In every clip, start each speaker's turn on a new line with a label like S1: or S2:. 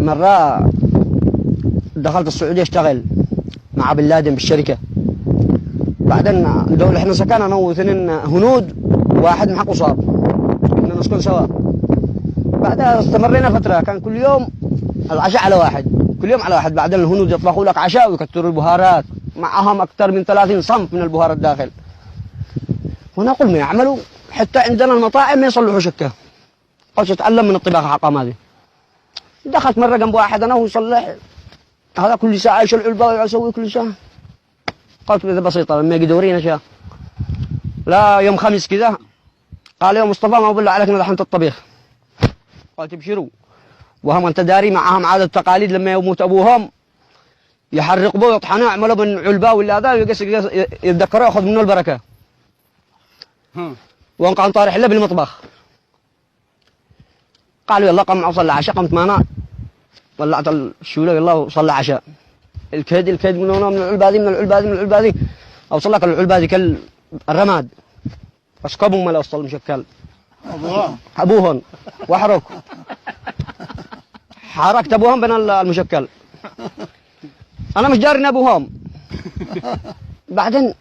S1: مرة دخلت السعودية اشتغل مع بن لادن بالشركة. بعدين دول احنا سكننا انا واثنين هنود واحد محق وصاب، كنا نسكن سوا. بعدها استمرينا فترة، كان كل يوم العشاء على واحد، كل يوم على واحد. بعدين الهنود يطبخوا لك عشاء ويكتروا البهارات، معهم أكثر من 30 صنف من البهارات داخل. ونقول ما يعملوا، حتى عندنا المطاعم ما يصلحوا شكه. قلت اتعلم من الطباخ حقام هذه. دخلت مرة جنب واحد انا ويصلح هذا كل ساعة يشيل العلبة ويسوي كل ساعة. قلت إذا بسيطة لما يجي دورين أشياء. لا يوم خميس كذا قال يا مصطفى ما بالله عليك ندحنت الطبيخ. قلت ابشروا، وهم أنت داري معهم عادة تقاليد لما يموت أبوهم يحرق بو يطحنوا يعملوا من علبة ولا هذا يتذكروا يأخذ منه البركة. وانقع طارح له بالمطبخ. قالوا يلا قم وصلى عشاء. قمت معنا ولعت الشولة يلا وصلى عشاء. الكيد من هنا من العلبة هذه من العلبة هذه من العلبة هذه، أوصل لك العلبة هذه كالرماد بس كبهم ما لا وصل مشكل أبوهن وحرك حركت أبوهم بين المشكل. أنا مش جارين أبوهم. بعدين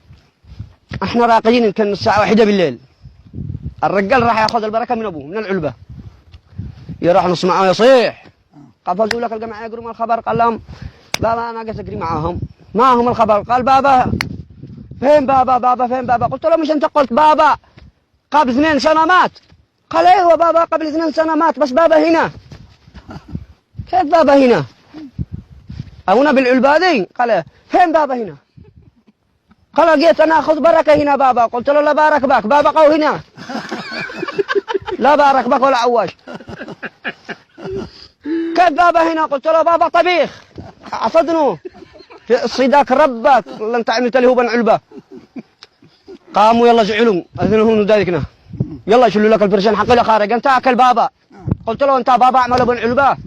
S1: احنا راقيين يمكن الساعة 1 بالليل، الرجال راح ياخذ البركة من أبوه من العلبة، يروح نص معاه يصيح قفزوا لك الجماعة يقروا من الخبر. قال لهم بابا أنا قلت أجري معاهم، ما هم الخبر. قال بابا فين بابا فين بابا؟ قلت له مش أنت قلت بابا قبل 2 سنة مات؟ قال ايوه بابا قبل 2 سنة مات، بس بابا هنا. كيف بابا هنا؟ هنا بالعلبة دي؟ قال فين بابا هنا؟ قال جيت أنا أخذ بركة هنا بابا. قلت له لا بارك بك، بابا قو هنا. لا بارك بك ولا عواش. كيف بابا هنا؟ قلت له بابا طبيخ عصدنه في صيداك ربك لن تعمل اللي هو بن علبة. قاموا يلا زعلوا أذنهم ذلكنا يلا يشلوا لك البرشان حقي خارج. أنت أكل بابا. قلت له أنت بابا أعمله بن علبة.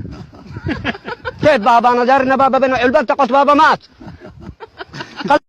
S1: كيف بابا؟ أنا دارنا بابا بن علبة. أنت قلت بابا مات.